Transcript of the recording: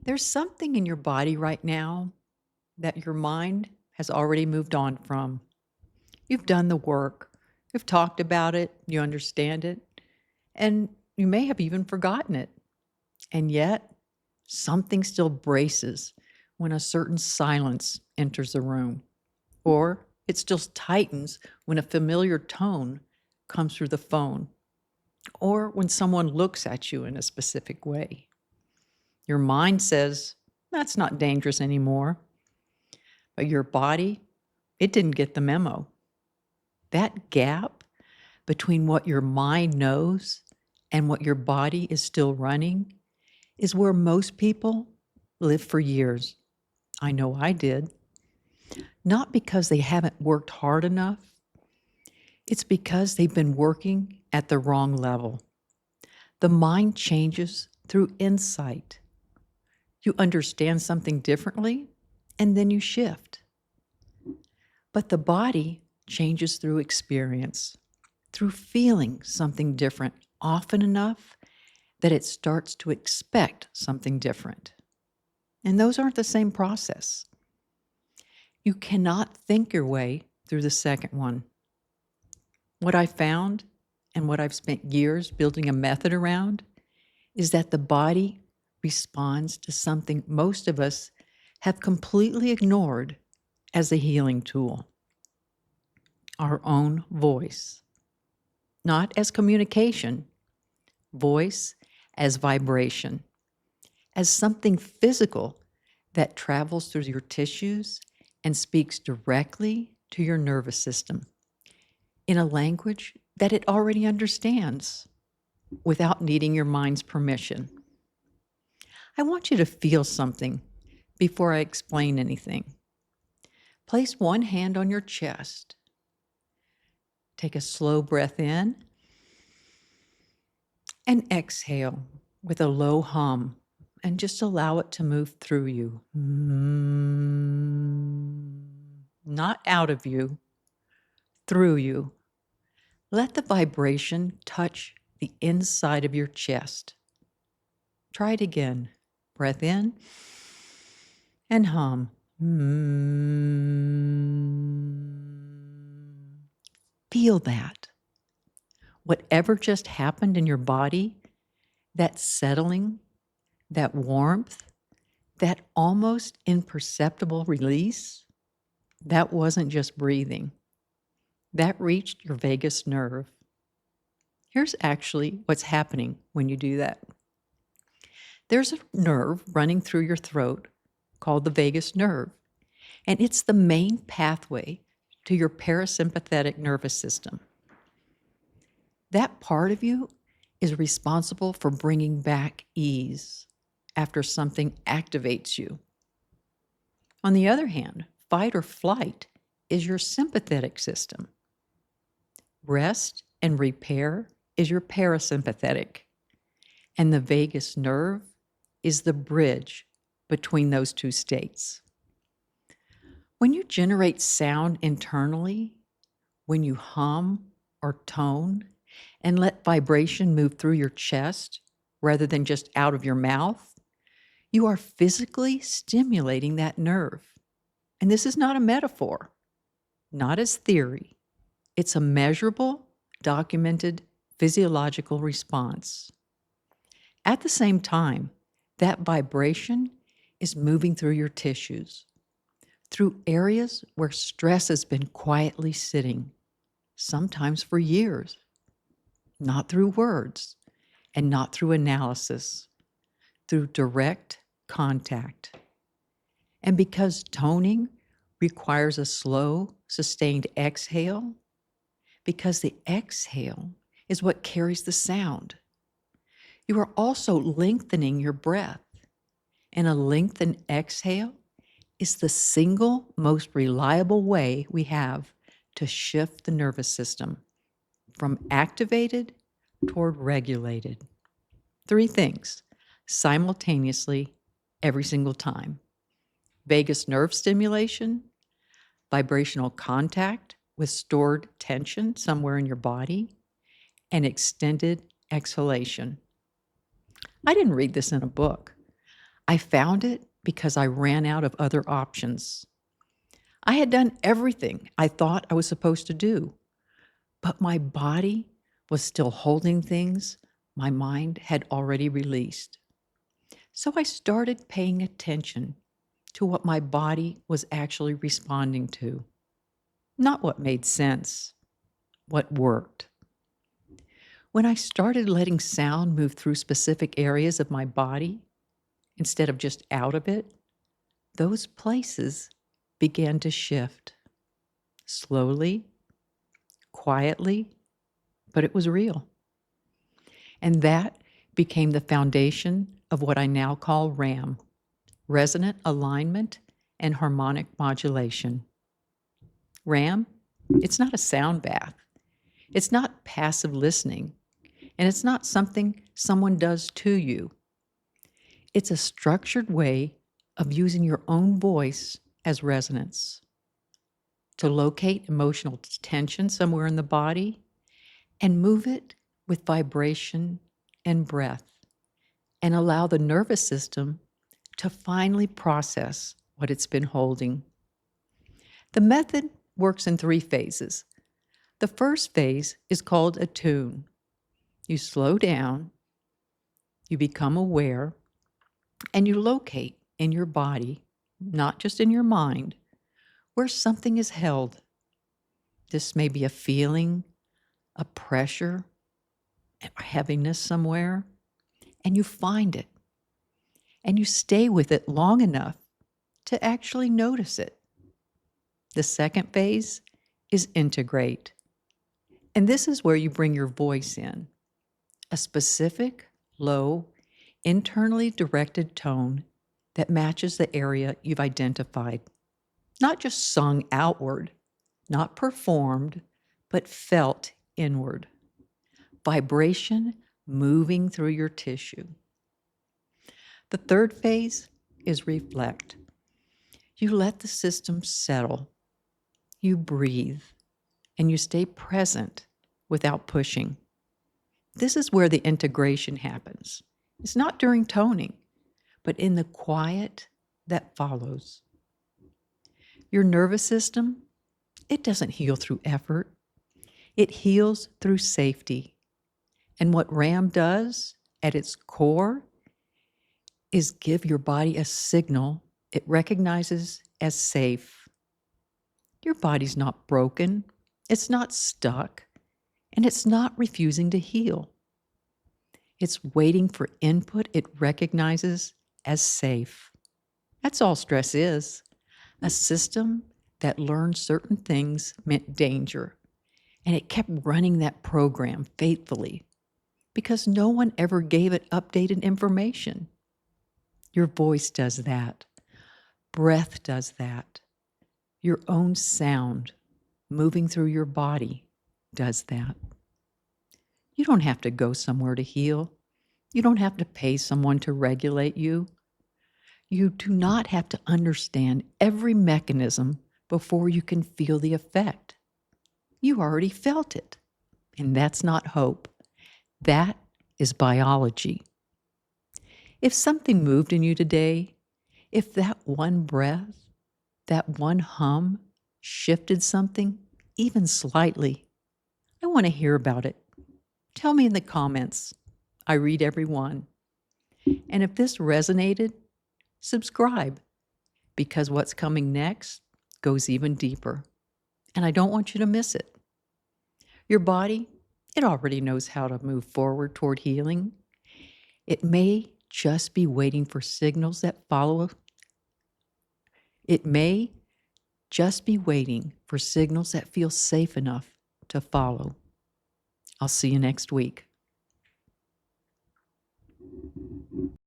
There's something in your body right now that your mind has already moved on from. You've done the work, you've talked about it, you understand it, and you may have even forgotten it. And yet, something still braces when a certain silence enters the room, or it still tightens when a familiar tone comes through the phone, or when someone looks at you in a specific way. Your mind says, that's not dangerous anymore. But your body, it didn't get the memo. That gap between what your mind knows and what your body is still running is where most people live for years. I know I did. Not because they haven't worked hard enough. It's because they've been working at the wrong level. The mind changes through insight. You understand something differently, and then you shift. But the body changes through experience, through feeling something different often enough that it starts to expect something different. And those aren't the same process. You cannot think your way through the second one. What I found, and what I've spent years building a method around, is that the body responds to something most of us have completely ignored as a healing tool: our own voice. Not as communication, voice as vibration, as something physical that travels through your tissues and speaks directly to your nervous system in a language that it already understands without needing your mind's permission. I want you to feel something before I explain anything. Place one hand on your chest. Take a slow breath in and exhale with a low hum, and just allow it to move through you. Not out of you, through you. Let the vibration touch the inside of your chest. Try it again. Breath in and hum. Feel that. Whatever just happened in your body, that settling, that warmth, that almost imperceptible release, that wasn't just breathing. That reached your vagus nerve. Here's actually what's happening when you do that. There's a nerve running through your throat called the vagus nerve, and it's the main pathway to your parasympathetic nervous system. That part of you is responsible for bringing back ease after something activates you. On the other hand, fight or flight is your sympathetic system. Rest and repair is your parasympathetic. And the vagus nerve is the bridge between those two states. When you generate sound internally, when you hum or tone and let vibration move through your chest rather than just out of your mouth, you are physically stimulating that nerve. And this is not a metaphor, not as theory. It's a measurable, documented physiological response. At the same time, that vibration is moving through your tissues, through areas where stress has been quietly sitting, sometimes for years, not through words and not through analysis, through direct contact. And because toning requires a slow, sustained exhale, because the exhale is what carries the sound, you are also lengthening your breath. And a lengthened exhale is the single most reliable way we have to shift the nervous system from activated toward regulated. 3 things simultaneously every single time: vagus nerve stimulation, vibrational contact with stored tension somewhere in your body, and extended exhalation. I didn't read this in a book. I found it because I ran out of other options. I had done everything I thought I was supposed to do, but my body was still holding things my mind had already released. So I started paying attention to what my body was actually responding to, not what made sense, what worked. When I started letting sound move through specific areas of my body instead of just out of it, those places began to shift slowly, quietly, but it was real. And that became the foundation of what I now call RAHM, Resonant Alignment and Harmonic Modulation. RAHM, it's not a sound bath. It's not passive listening, and it's not something someone does to you. It's a structured way of using your own voice as resonance to locate emotional tension somewhere in the body and move it with vibration and breath, and allow the nervous system to finally process what it's been holding. The method works in 3 phases. The first phase is called attune. You slow down, you become aware, and you locate in your body, not just in your mind, where something is held. This may be a feeling, a pressure, a heaviness somewhere, and you find it. And you stay with it long enough to actually notice it. The second phase is integrate. And this is where you bring your voice in, a specific, low, internally directed tone that matches the area you've identified. Not just sung outward, not performed, but felt inward. Vibration moving through your tissue. The third phase is reflect. You let the system settle. You breathe, and you stay present without pushing. This is where the integration happens. It's not during toning, but in the quiet that follows. Your nervous system, it doesn't heal through effort. It heals through safety. And what RAHM does at its core is give your body a signal it recognizes as safe. Your body's not broken, it's not stuck, and it's not refusing to heal. It's waiting for input it recognizes as safe. That's all stress is. A system that learned certain things meant danger, and it kept running that program faithfully because no one ever gave it updated information. Your voice does that. Breath does that. Your own sound moving through your body does that. You don't have to go somewhere to heal. You don't have to pay someone to regulate you. You do not have to understand every mechanism before you can feel the effect. You already felt it. And that's not hope. That is biology. If something moved in you today, if that one breath, that one hum shifted something, even slightly, I want to hear about it. Tell me in the comments. I read every one. And if this resonated, subscribe, because what's coming next goes even deeper. And I don't want you to miss it. Your body, it already knows how to move forward toward healing. It may just be waiting for signals that follow. It may just be waiting for signals that feel safe enough to follow. I'll see you next week.